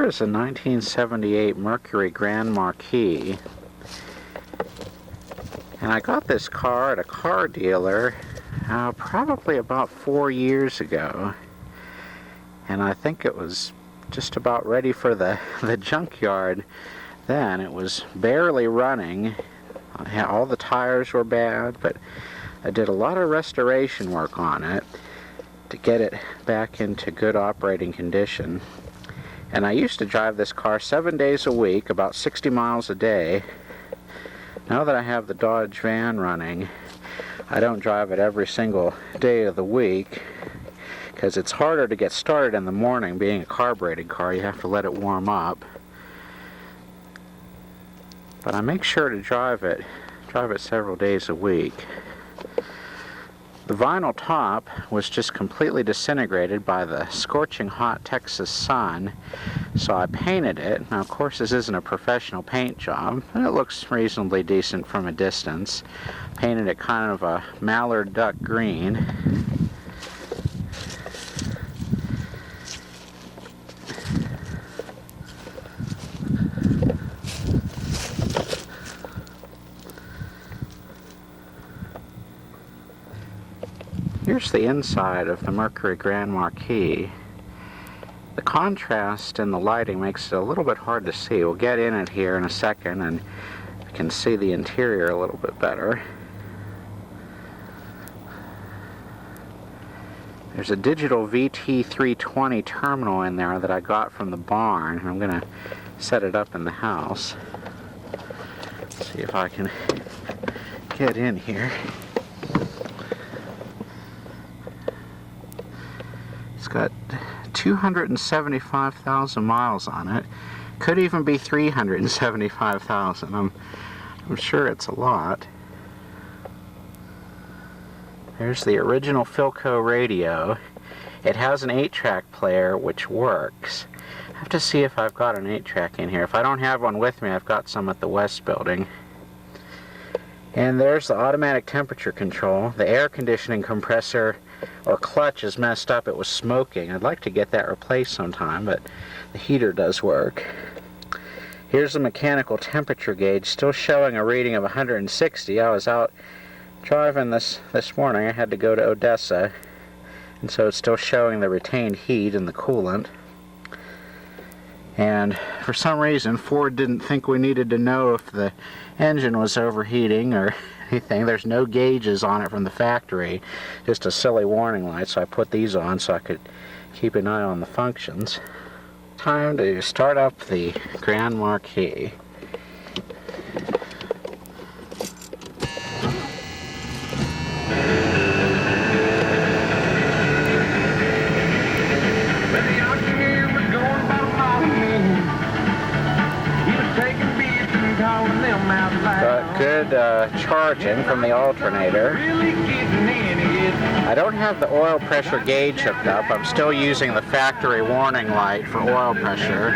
is a 1978 Mercury Grand Marquis, and I got this car at a car dealer probably about 4 years ago, and I think it was just about ready for the junkyard then. It was barely running. All the tires were bad, but I did a lot of restoration work on it to get it back into good operating condition. And I used to drive this car 7 days a week, about 60 miles a day. Now that I have the Dodge van running, I don't drive it every single day of the week because it's harder to get started in the morning. Being a carbureted car, you have to let it warm up. But I make sure to drive it several days a week. The vinyl top was just completely disintegrated by the scorching hot Texas sun, so I painted it. Now, of course, this isn't a professional paint job, but it looks reasonably decent from a distance. Painted it kind of a mallard duck green. Here's the inside of the Mercury Grand Marquis. The contrast in the lighting makes it a little bit hard to see. We'll get in it here in a second and you can see the interior a little bit better. There's a digital VT320 terminal in there that I got from the barn. I'm going to set it up in the house. See if I can get in here. It's got 275,000 miles on it. Could even be 375,000. I'm sure it's a lot. There's the original Philco radio. It has an 8-track player which works. I have to see if I've got an 8-track in here. If I don't have one with me, I've got some at the West Building. And there's the automatic temperature control. The air conditioning compressor or clutch is messed up. It was smoking. I'd like to get that replaced sometime, but the heater does work. Here's the mechanical temperature gauge, still showing a reading of 160. I was out driving this morning. I had to go to Odessa, and so it's still showing the retained heat in the coolant. And for some reason, Ford didn't think we needed to know if the engine was overheating or anything. There's no gauges on it from the factory, just a silly warning light, so I put these on so I could keep an eye on the functions. Time to start up the Grand Marquis. Good charging from the alternator. I don't have the oil pressure gauge hooked up. I'm still using the factory warning light for oil pressure,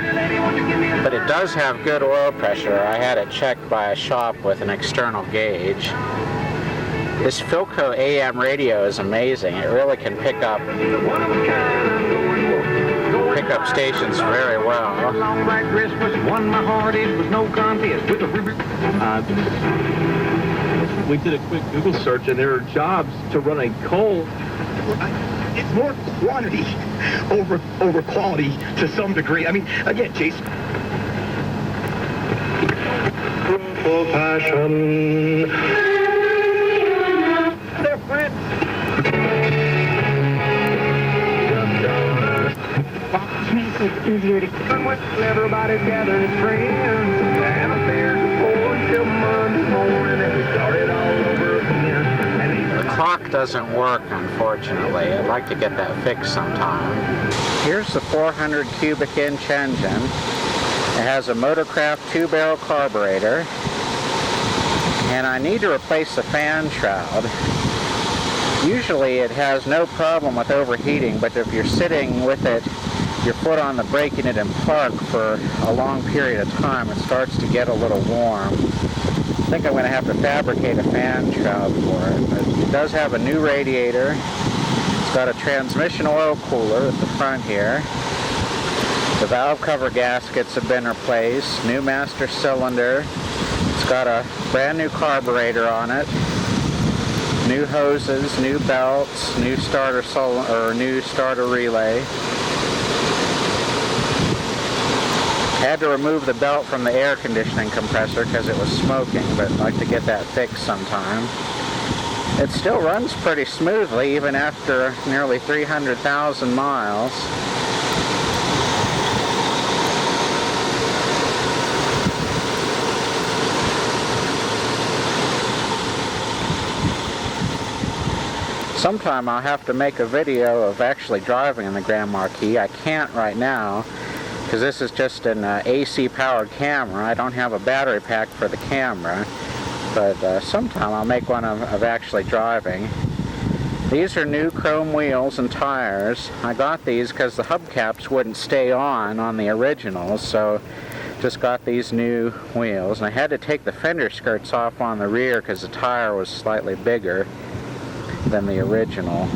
but it does have good oil pressure. I had it checked by a shop with an external gauge. This Philco AM radio is amazing. It really can pick up stations very well. We did a quick Google search and there are jobs to run a coal. It's more quantity over quality to some degree. I mean, again, Chase. For passion. They're friends. It's easier to Everybody gathered friends and affairs before until Monday morning and we started all over again. The clock doesn't work, unfortunately. I'd like to get that fixed sometime. Here's the 400 cubic inch engine. It has a Motorcraft 2-barrel carburetor, and I need to replace the fan shroud. Usually it has no problem with overheating, but if you're sitting with it, your foot on the brake unit in park for a long period of time, it starts to get a little warm. I think I'm going to have to fabricate a fan shroud for it. But it does have a new radiator. It's got a transmission oil cooler at the front here. The valve cover gaskets have been replaced. New master cylinder. It's got a brand new carburetor on it. New hoses, new belts, new starter new starter relay. Had to remove the belt from the air conditioning compressor because it was smoking, but I'd like to get that fixed sometime. It still runs pretty smoothly even after nearly 300,000 miles. Sometime I'll have to make a video of actually driving in the Grand Marquis. I can't right now because this is just an AC powered camera. I don't have a battery pack for the camera, but sometime I'll make one of actually driving. These are new chrome wheels and tires. I got these because the hubcaps wouldn't stay on the originals, so just got these new wheels. And I had to take the fender skirts off on the rear because the tire was slightly bigger than the original.